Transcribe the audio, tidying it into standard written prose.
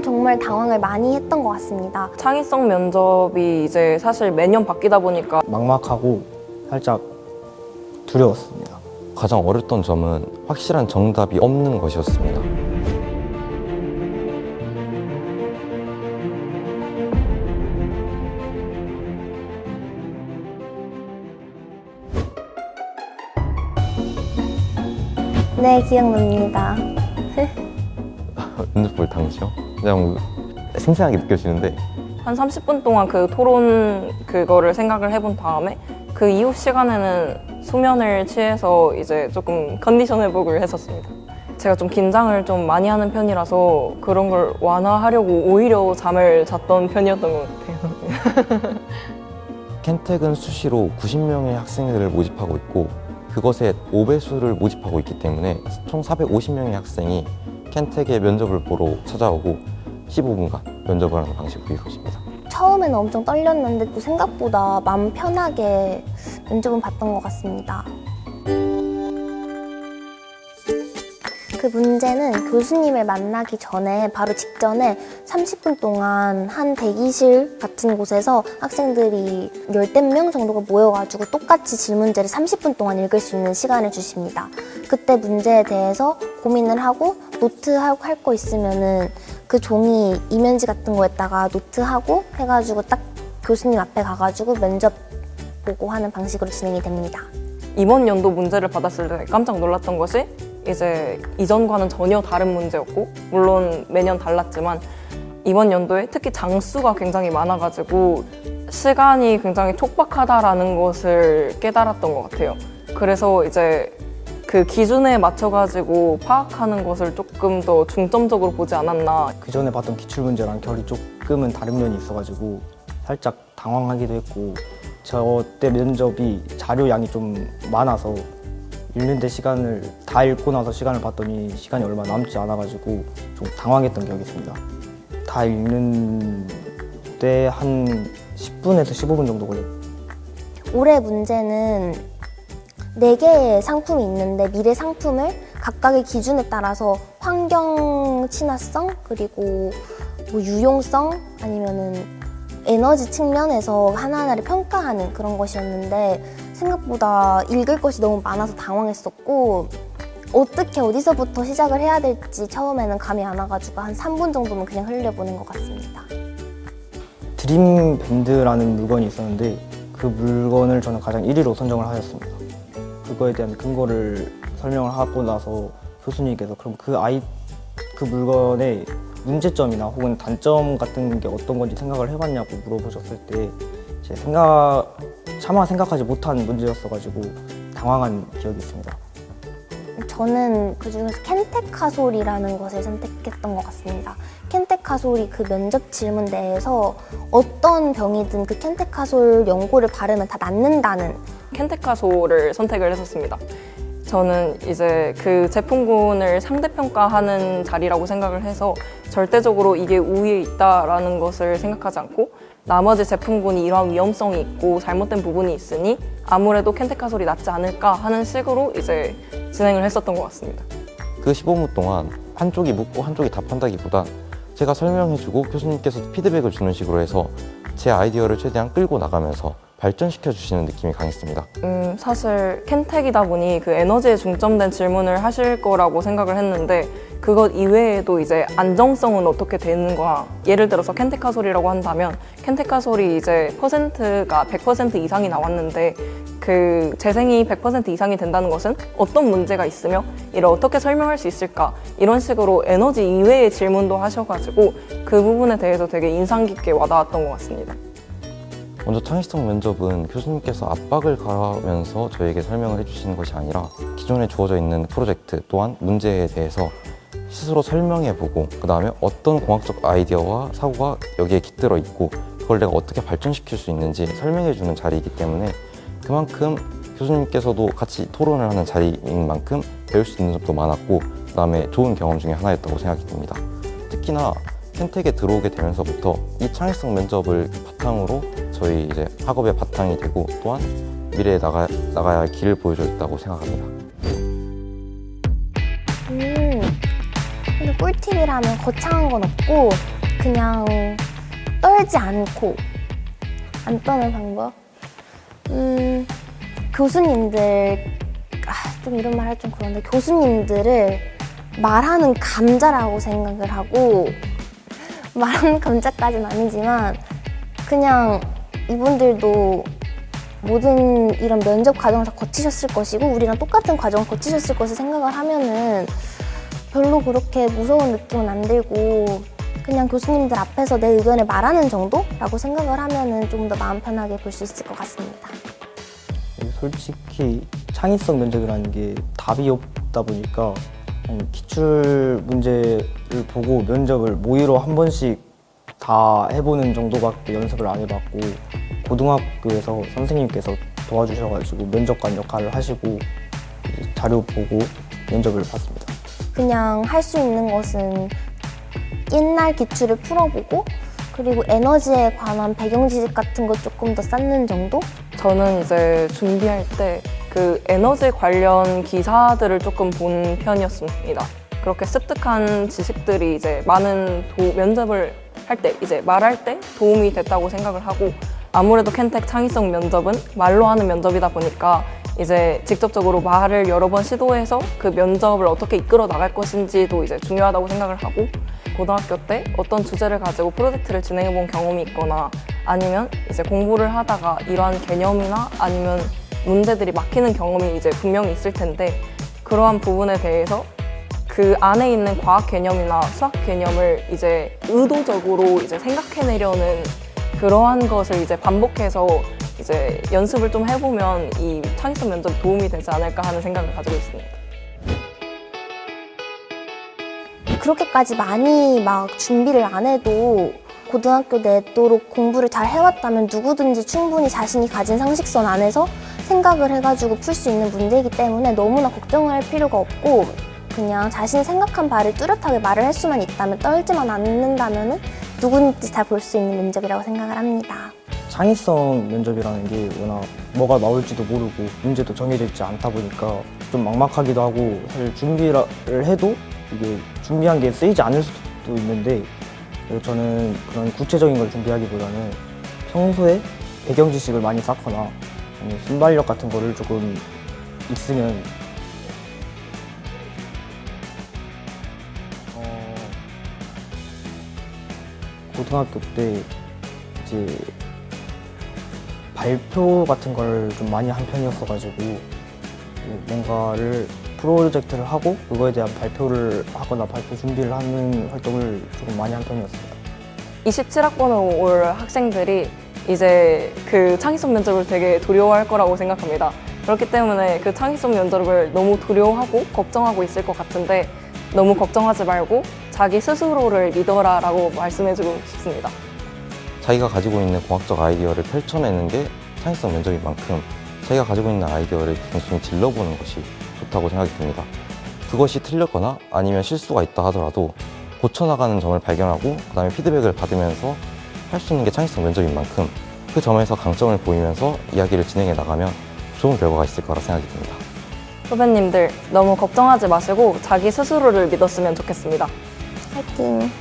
정말 당황을 많이 했던 것 같습니다. 창의성 면접이 이제 사실 매년 바뀌다 보니까 막막하고 살짝 두려웠습니다. 가장 어렸던 점은 확실한 정답이 없는 것이었습니다. 네, 기억납니다. 면접 볼 당시요? 그냥 생생하게 느껴지는데 한 30분 동안 그 토론 그거를 생각을 해본 다음에 그 이후 시간에는 수면을 취해서 이제 조금 컨디션 회복을 했었습니다. 제가 좀 긴장을 좀 많이 하는 편이라서 그런 걸 완화하려고 오히려 잠을 잤던 편이었던 것 같아요. 켄텍은 수시로 90명의 학생들을 모집하고 있고 그것의 5배수를 모집하고 있기 때문에 총 450명의 학생이 켄텍의 면접을 보러 찾아오고 15분간 면접을 하는 방식으로 이루어집니다. 처음에는 엄청 떨렸는데 또 생각보다 마음 편하게 면접은 봤던 것 같습니다. 그 문제는 교수님을 만나기 전에 바로 직전에 30분 동안 한 대기실 같은 곳에서 학생들이 10명 정도가 모여가지고 똑같이 질문지를 30분 동안 읽을 수 있는 시간을 주십니다. 그때 문제에 대해서 고민을 하고 노트하고 할 거 있으면은 그 종이 이면지 같은 거에다가 노트하고 해가지고 딱 교수님 앞에 가가지고 면접 보고 하는 방식으로 진행이 됩니다. 이번 연도 문제를 받았을 때 깜짝 놀랐던 것이 이제 이전과는 전혀 다른 문제였고 물론 매년 달랐지만 이번 연도에 특히 장수가 굉장히 많아가지고 시간이 굉장히 촉박하다라는 것을 깨달았던 것 같아요. 그래서 이제 그 기준에 맞춰가지고 파악하는 것을 조금 더 중점적으로 보지 않았나. 그 전에 봤던 기출문제랑 결이 조금은 다른 면이 있어가지고 살짝 당황하기도 했고 저 때 면접이 자료량이 좀 많아서 읽는데 시간을 다 읽고 나서 시간을 봤더니 시간이 얼마 남지 않아가지고 좀 당황했던 기억이 있습니다. 다 읽는데 한 10분에서 15분 정도 걸렸어요. 올해 문제는 4개의 상품이 있는데 미래 상품을 각각의 기준에 따라서 환경 친화성 그리고 뭐 유용성 아니면은 에너지 측면에서 하나하나를 평가하는 그런 것이었는데 생각보다 읽을 것이 너무 많아서 당황했었고 어떻게 어디서부터 시작을 해야 될지 처음에는 감이 안 와가지고 한 3분 정도는 그냥 흘려보낸 것 같습니다. 드림밴드라는 물건이 있었는데 그 물건을 저는 가장 1위로 선정을 하였습니다. 그거에 대한 근거를 설명을 하고 나서 교수님께서 그럼 그 물건의 문제점이나 혹은 단점 같은 게 어떤 건지 생각을 해봤냐고 물어보셨을 때 제 차마 생각하지 못한 문제였어가지고 당황한 기억이 있습니다. 저는 그중에서 켄테카솔이라는 것을 선택했던 것 같습니다. 켄테카솔이 그 면접 질문 내에서 어떤 병이든 그 켄테카솔 연고를 바르면 다 낫는다는 켄테카솔을 선택을 했었습니다. 저는 이제 그 제품군을 상대평가하는 자리라고 생각을 해서 절대적으로 이게 우위에 있다라는 것을 생각하지 않고 나머지 제품군이 이러한 위험성이 있고 잘못된 부분이 있으니 아무래도 켄테카솔이 낫지 않을까 하는 식으로 이제 진행을 했었던 것 같습니다. 그 15분 동안 한쪽이 묻고 한쪽이 답한다기보다 제가 설명해주고 교수님께서 피드백을 주는 식으로 해서 제 아이디어를 최대한 끌고 나가면서 발전시켜 주시는 느낌이 강했습니다. 사실 켄텍이다 보니 그 에너지에 중점된 질문을 하실 거라고 생각을 했는데 그것 이외에도 이제 안정성은 어떻게 되는 거야. 예를 들어서 켄테카솔이라고 한다면 켄테카솔이 이제 퍼센트가 100% 이상이 나왔는데 그 재생이 100% 이상이 된다는 것은 어떤 문제가 있으며 이를 어떻게 설명할 수 있을까 이런 식으로 에너지 이외의 질문도 하셔가지고 그 부분에 대해서 되게 인상 깊게 와닿았던 것 같습니다. 먼저 창의성 면접은 교수님께서 압박을 가하면서 저에게 설명을 해주시는 것이 아니라 기존에 주어져 있는 프로젝트 또한 문제에 대해서 스스로 설명해보고 그 다음에 어떤 공학적 아이디어와 사고가 여기에 깃들어 있고 그걸 내가 어떻게 발전시킬 수 있는지 설명해주는 자리이기 때문에 그만큼 교수님께서도 같이 토론을 하는 자리인 만큼 배울 수 있는 점도 많았고 그 다음에 좋은 경험 중에 하나였다고 생각이 듭니다. 특히나 켄텍에 들어오게 되면서부터 이 창의성 면접을 바탕으로 저희 이제 학업의 바탕이 되고 또한 미래에 나가야 할 길을 보여줬다고 생각합니다. 근데 꿀팁이라면 거창한 건 없고 그냥 떨지 않고 안 떠는 방법? 교수님들 좀 이런 말 하기 좀 그런데 교수님들을 말하는 감자라고 생각을 하고 말하는 감자까지는 아니지만 그냥 이분들도 모든 이런 면접 과정을 다 거치셨을 것이고 우리랑 똑같은 과정을 거치셨을 것을 생각을 하면은 별로 그렇게 무서운 느낌은 안 들고 그냥 교수님들 앞에서 내 의견을 말하는 정도라고 생각을 하면은 좀 더 마음 편하게 볼 수 있을 것 같습니다. 솔직히 창의성 면접이라는 게 답이 없다 보니까 그냥 기출 문제를 보고 면접을 모의로 한 번씩 다 해보는 정도밖에 연습을 안 해봤고 고등학교에서 선생님께서 도와주셔가지고 면접관 역할을 하시고 이제 자료 보고 면접을 봤습니다. 그냥 할 수 있는 것은 옛날 기출을 풀어보고 그리고 에너지에 관한 배경 지식 같은 거 조금 더 쌓는 정도? 저는 이제 준비할 때 그 에너지 관련 기사들을 조금 본 편이었습니다. 그렇게 습득한 지식들이 이제 많은 면접을 할 때, 이제 말할 때 도움이 됐다고 생각을 하고 아무래도 켄텍 창의성 면접은 말로 하는 면접이다 보니까 이제 직접적으로 말을 여러 번 시도해서 그 면접을 어떻게 이끌어 나갈 것인지도 이제 중요하다고 생각을 하고 고등학교 때 어떤 주제를 가지고 프로젝트를 진행해 본 경험이 있거나 아니면 이제 공부를 하다가 이러한 개념이나 아니면 문제들이 막히는 경험이 이제 분명히 있을 텐데 그러한 부분에 대해서 그 안에 있는 과학 개념이나 수학 개념을 이제 의도적으로 이제 생각해내려는 그러한 것을 이제 반복해서 이제 연습을 좀 해보면 이 창의성 면접에 도움이 되지 않을까 하는 생각을 가지고 있습니다. 그렇게까지 많이 막 준비를 안 해도 고등학교 내도록 공부를 잘 해왔다면 누구든지 충분히 자신이 가진 상식선 안에서 생각을 해가지고 풀 수 있는 문제이기 때문에 너무나 걱정을 할 필요가 없고 그냥 자신이 생각한 바를 뚜렷하게 말을 할 수만 있다면 떨지만 않는다면 누구든지 다 볼 수 있는 면접이라고 생각을 합니다. 창의성 면접이라는 게 워낙 뭐가 나올지도 모르고 문제도 정해져 있지 않다 보니까 좀 막막하기도 하고 사실 준비를 해도 이게 준비한 게 쓰이지 않을 수도 있는데 그래서 저는 그런 구체적인 걸 준비하기보다는 평소에 배경 지식을 많이 쌓거나 아니면 순발력 같은 거를 조금 있으면 고등학교 때 이제 발표 같은 걸 좀 많이 한 편이었어가지고 뭔가를 프로젝트를 하고 그거에 대한 발표를 하거나 발표 준비를 하는 활동을 조금 많이 한 편이었습니다. 27학번으로 올 학생들이 이제 그 창의성 면접을 되게 두려워할 거라고 생각합니다. 그렇기 때문에 그 창의성 면접을 너무 두려워하고 걱정하고 있을 것 같은데 너무 걱정하지 말고 자기 스스로를 믿어라 라고 말씀해주고 싶습니다. 자기가 가지고 있는 공학적 아이디어를 펼쳐내는 게 창의성 면접인 만큼 자기가 가지고 있는 아이디어를 단순히 질러보는 것이 좋다고 생각이 듭니다. 그것이 틀렸거나 아니면 실수가 있다 하더라도 고쳐나가는 점을 발견하고 그 다음에 피드백을 받으면서 할 수 있는 게 창의성 면접인 만큼 그 점에서 강점을 보이면서 이야기를 진행해 나가면 좋은 결과가 있을 거라 생각이 듭니다. 후배님들 너무 걱정하지 마시고 자기 스스로를 믿었으면 좋겠습니다. 화이팅!